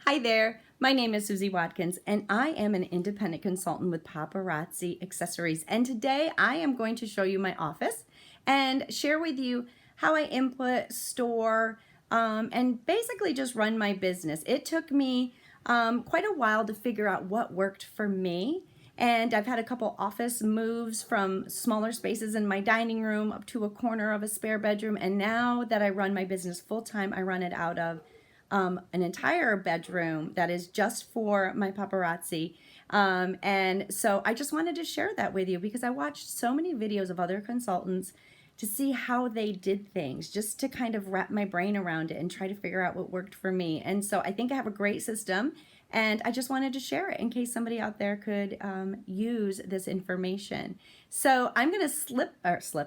Hi there, my name is Susie Watkins and I am an independent consultant with Paparazzi Accessories, and today I am going to show you my office and share with you how I input, store, and basically just run my business. It took me quite a while to figure out what worked for me, and I've had a couple office moves from smaller spaces in my dining room up to a corner of a spare bedroom, and now that I run my business full-time, I run it out of an entire bedroom that is just for my paparazzi. And so I just wanted to share that with you because I watched so many videos of other consultants to see how they did things, just to kind of wrap my brain around it and try to figure out what worked for me. And so I think I have a great system, and I just wanted to share it in case somebody out there could use this information. So I'm going to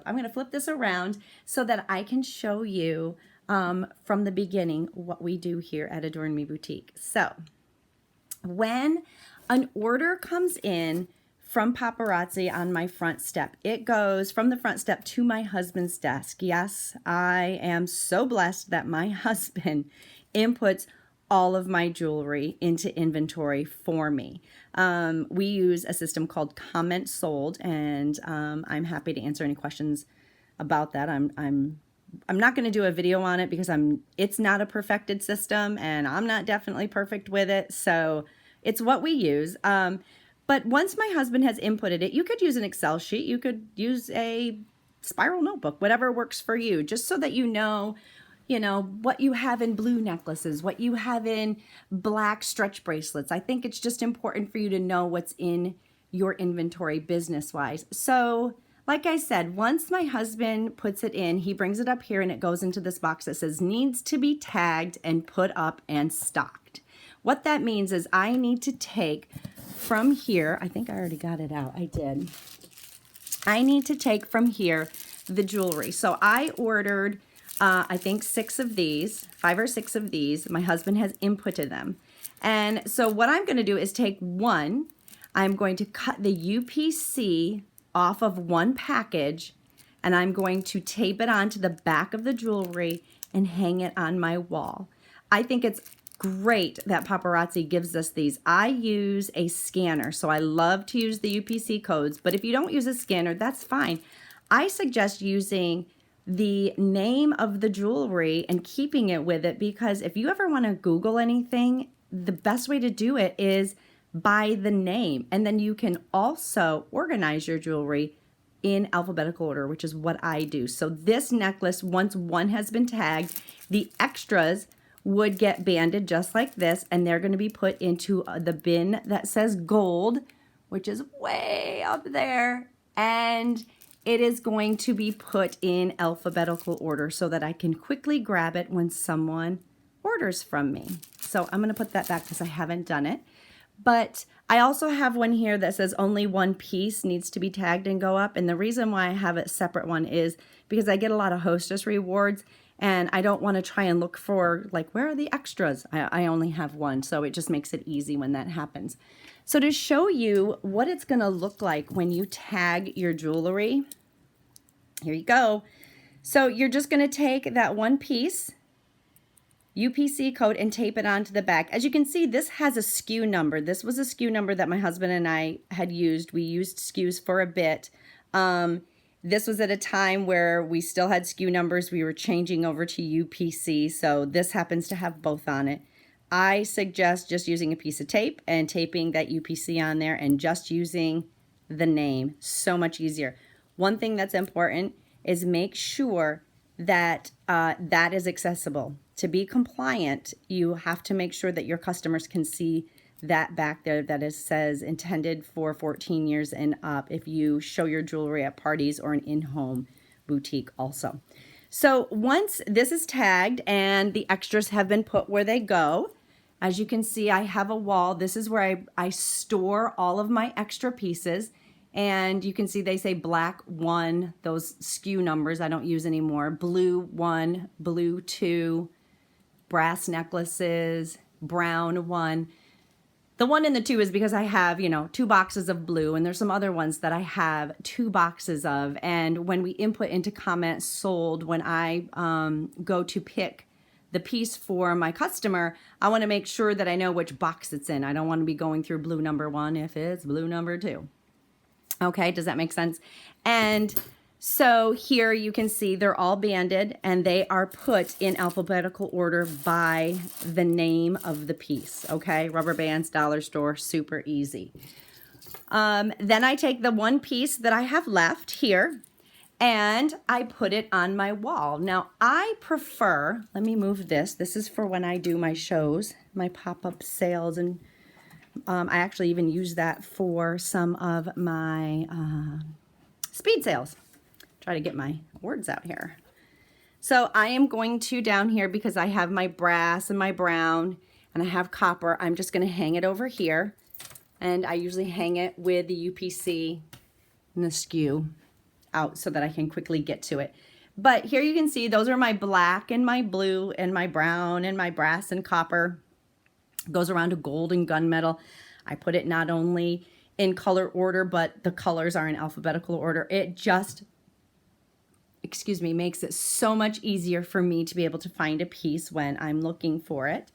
I'm going to flip this around so that I can show you from the beginning what we do here at Adorn Me Boutique. So when an order comes in from Paparazzi on my front step, it goes from the front step to my husband's desk. Yes, I am so blessed that my husband inputs all of my jewelry into inventory for me. We use a system called Comment Sold, and I'm happy to answer any questions about that. I'm not going to do a video on it because it's not a perfected system and I'm not definitely perfect with it. So it's what we use. But once my husband has inputted it, you could use an Excel sheet. You could use a spiral notebook, whatever works for you, just so that you know, what you have in blue necklaces, what you have in black stretch bracelets. I think it's just important for you to know what's in your inventory business-wise. So like I said, once my husband puts it in, he brings it up here and it goes into this box that says needs to be tagged and put up and stocked. What that means is I need to take from here, I think I already got it out, I did. I need to take from here the jewelry. So I ordered, I think 5 or 6 of these. My husband has inputted them. And so what I'm gonna do is take one, I'm going to cut the UPC off of one package, and I'm going to tape it onto the back of the jewelry and hang it on my wall. I think it's great that Paparazzi gives us these. I use a scanner, so I love to use the UPC codes, but if you don't use a scanner, that's fine. I suggest using the name of the jewelry and keeping it with it, because if you ever want to Google anything, the best way to do it is by the name, and then you can also organize your jewelry in alphabetical order, which is what I do. So this necklace, once one has been tagged, the extras would get banded just like this, and they're going to be put into the bin that says gold, which is way up there, and it is going to be put in alphabetical order so that I can quickly grab it when someone orders from me. So I'm going to put that back because I haven't done it. But I also have one here that says only one piece needs to be tagged and go up. And the reason why I have a separate one is because I get a lot of hostess rewards and I don't want to try and look for, like, where are the extras? I only have one, so it just makes it easy when that happens. So to show you what it's going to look like when you tag your jewelry, here you go. So you're just going to take that one piece, UPC code, and tape it onto the back. As you can see, this has a SKU number. This was a SKU number that my husband and I had used. We used SKUs for a bit. This was at a time where we still had SKU numbers. We were changing over to UPC, so this happens to have both on it. I suggest just using a piece of tape and taping that UPC on there and just using the name. So much easier. One thing that's important is make sure that that is accessible. To be compliant, you have to make sure that your customers can see that back there that says intended for 14 years and up if you show your jewelry at parties or an in-home boutique also. So once this is tagged and the extras have been put where they go, as you can see, I have a wall. This is where I store all of my extra pieces. And you can see they say black 1, those SKU numbers I don't use anymore, blue 1, blue 2, brass necklaces, brown 1. The 1 and the 2 is because I have, 2 boxes of blue, and there's some other ones that I have 2 boxes of. And when we input into Comment Sold, when I go to pick the piece for my customer, I want to make sure that I know which box it's in. I don't want to be going through blue number 1 if it's blue number 2. Okay, does that make sense? And so here you can see they're all banded and they are put in alphabetical order by the name of the piece. Okay, rubber bands, dollar store, super easy. Then I take the one piece that I have left here and I put it on my wall. Now I prefer, let me move this. This is for when I do my shows, my pop-up sales, and I actually even use that for some of my speed sales. Try to get my words out here. So I am going to down here, because I have my brass and my brown and I have copper, I'm just going to hang it over here. And I usually hang it with the UPC and the skew out so that I can quickly get to it. But here you can see those are my black and my blue and my brown and my brass and copper. Goes around to gold and gunmetal. I put it not only in color order, but the colors are in alphabetical order. It just, excuse me, makes it so much easier for me to be able to find a piece when I'm looking for it.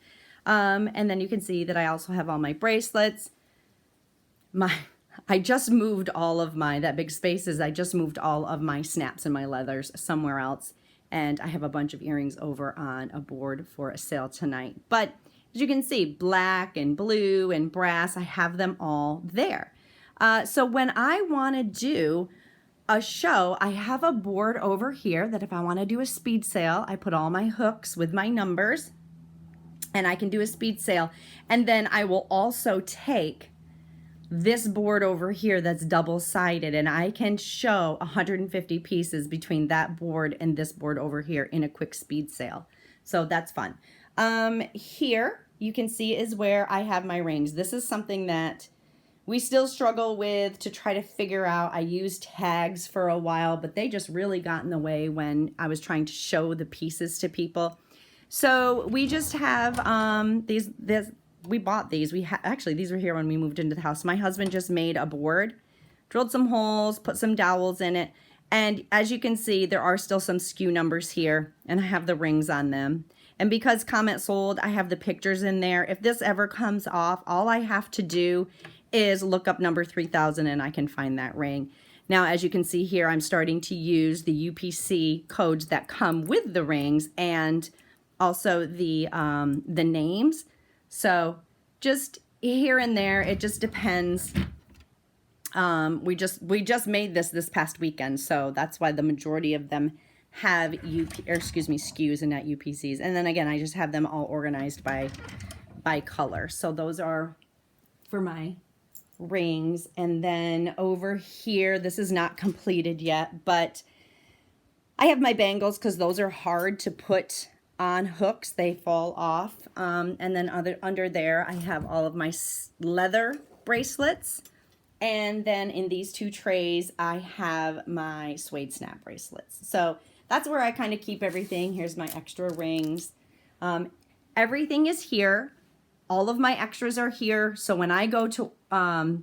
And then you can see that I also have all my bracelets. I just moved all of that big spaces, I just moved all of my snaps and my leathers somewhere else. And I have a bunch of earrings over on a board for a sale tonight. But as you can see, black and blue and brass, I have them all there. So when I want to do a show, I have a board over here that if I want to do a speed sale, I put all my hooks with my numbers and I can do a speed sale. And then I will also take this board over here that's double-sided and I can show 150 pieces between that board and this board over here in a quick speed sale. So that's fun. Here you can see is where I have my rings. This is something that we still struggle with to try to figure out. I used tags for a while, but they just really got in the way when I was trying to show the pieces to people. So we just have we bought these. Actually, these were here when we moved into the house. My husband just made a board, drilled some holes, put some dowels in it. And as you can see, there are still some SKU numbers here and I have the rings on them. And because comment sold, I have the pictures in there. If this ever comes off, all I have to do is look up number 3000 and I can find that ring. Now, as you can see here, I'm starting to use the UPC codes that come with the rings and also the names. So just here and there, it just depends. We just made this past weekend, so that's why the majority of them have SKUs and not UPCs. And then again, I just have them all organized by color. So those are for my rings. And then over here, this is not completed yet, but I have my bangles because those are hard to put on hooks. They fall off. And then under there, I have all of my leather bracelets. And then in these two trays, I have my suede snap bracelets. So that's where I kind of keep everything. Here's my extra rings. Everything is here. All of my extras are here. So when I go to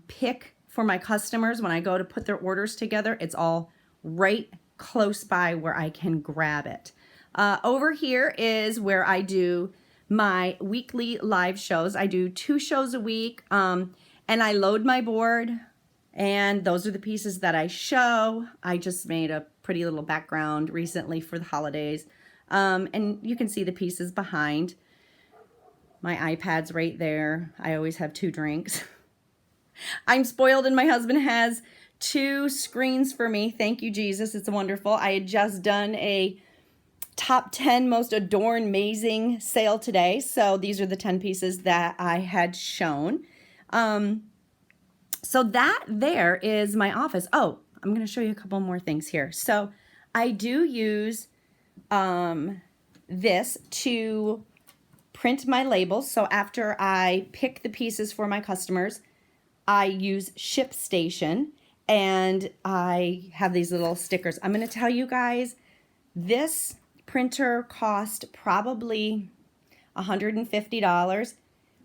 pick for my customers, when I go to put their orders together, it's all right close by where I can grab it. Over here is where I do my weekly live shows. I do 2 shows a week, and I load my board, and those are the pieces that I show. I just made a pretty little background recently for the holidays, and you can see the pieces behind. My iPad's right there. I always have 2 drinks. I'm spoiled, and my husband has 2 screens for me. Thank you, Jesus. It's wonderful. I had just done a top 10 most adorned, amazing sale today. So these are the 10 pieces that I had shown. So that there is my office. Oh, I'm going to show you a couple more things here. So I do use this to print my labels. So after I pick the pieces for my customers, I use ShipStation and I have these little stickers. I'm going to tell you guys, this printer cost probably $150,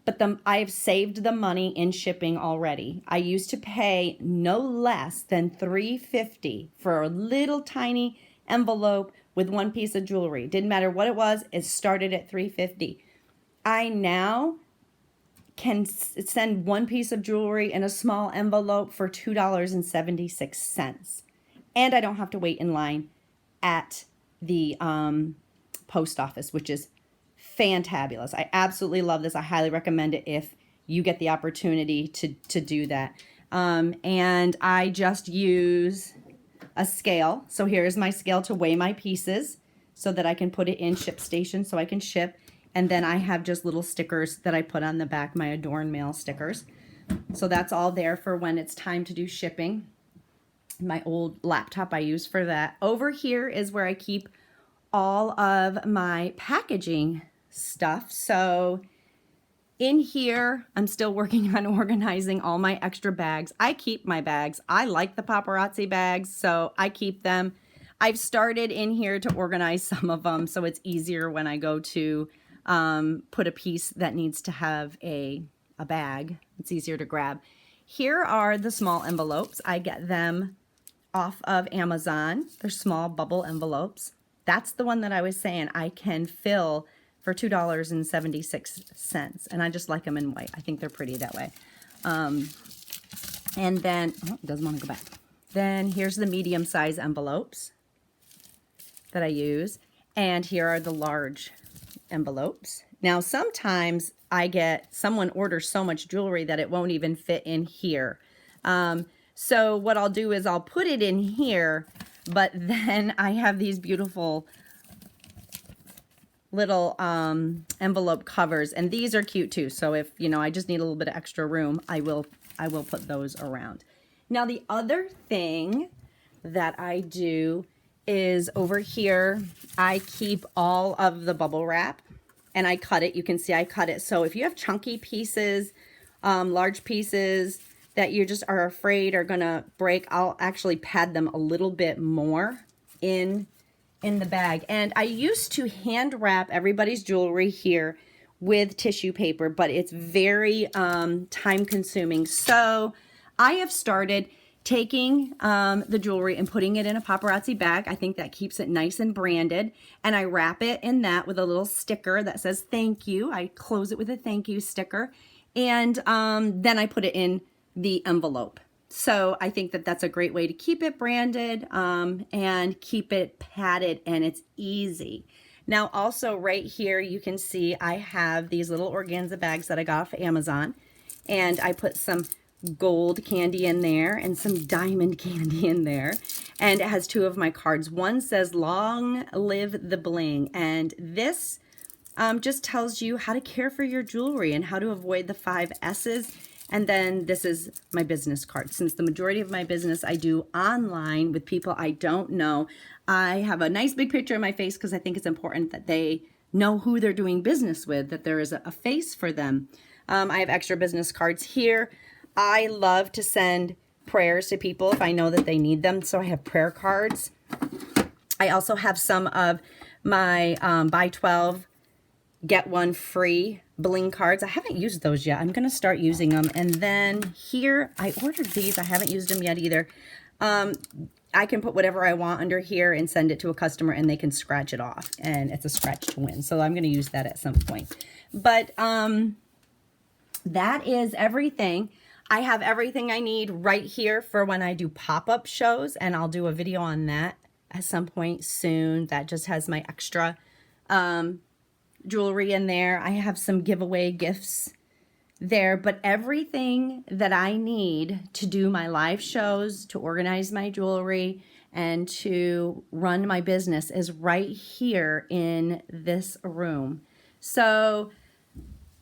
but I've saved the money in shipping already. I used to pay no less than $3.50 for a little tiny envelope with one piece of jewelry. Didn't matter what it was, it started at $3.50. I now can send one piece of jewelry in a small envelope for $2.76. And I don't have to wait in line at the post office, which is fantabulous. I absolutely love this. I highly recommend it if you get the opportunity to do that. And I just use a scale. So here's my scale to weigh my pieces so that I can put it in ShipStation so I can ship. And then I have just little stickers that I put on the back, my Adorn Mail stickers. So that's all there for when it's time to do shipping. My old laptop I use for that. Over here is where I keep all of my packaging stuff. So in here, I'm still working on organizing all my extra bags. I keep my bags. I like the paparazzi bags, so I keep them. I've started in here to organize some of them so it's easier when I go to put a piece that needs to have a bag. It's easier to grab. Here are the small envelopes. I get them off of Amazon. They're small bubble envelopes. That's the one that I was saying I can fill for $2.76. And I just like them in white. I think they're pretty that way. And then, oh, it doesn't want to go back. Then here's the medium size envelopes that I use. And here are the large envelopes. Now, sometimes I get someone orders so much jewelry that it won't even fit in here. So what I'll do is I'll put it in here, but then I have these beautiful little envelope covers, and these are cute too. So if, you know, I just need a little bit of extra room, I will put those around. Now, the other thing that I do is over here, I keep all of the bubble wrap and I cut it. You can see I cut it. So if you have chunky pieces, large pieces that you just are afraid are gonna break, I'll actually pad them a little bit more in the bag. And I used to hand wrap everybody's jewelry here with tissue paper, but it's very time consuming. So I have started taking the jewelry and putting it in a paparazzi bag. I think that keeps it nice and branded. And I wrap it in that with a little sticker that says thank you. I close it with a thank you sticker. And then I put it in the envelope. So I think that that's a great way to keep it branded and keep it padded, and it's easy. Now also right here you can see I have these little organza bags that I got off Amazon, and I put some gold candy in there and some diamond candy in there, and it has two of my cards. One says long live the bling, and this just tells you how to care for your jewelry and how to avoid the 5 S's. And then this is my business card. Since the majority of my business I do online with people I don't know, I have a nice big picture of my face because I think it's important that they know who they're doing business with, that there is a face for them. I have extra business cards here. I love to send prayers to people if I know that they need them, so I have prayer cards. I also have some of my buy 12, get one free bling cards. I haven't used those yet. I'm going to start using them. And then here, I ordered these. I haven't used them yet either. I can put whatever I want under here and send it to a customer and they can scratch it off. And it's a scratch to win. So I'm going to use that at some point. But that is everything. I have everything I need right here for when I do pop-up shows. And I'll do a video on that at some point soon. That just has my extra jewelry in there. I have some giveaway gifts there, but everything that I need to do my live shows, to organize my jewelry, and to run my business is right here in this room. So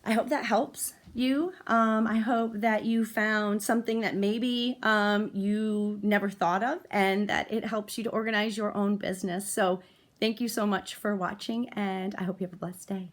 I hope that helps you. I hope that you found something that maybe you never thought of and that it helps you to organize your own business. So thank you so much for watching, and I hope you have a blessed day.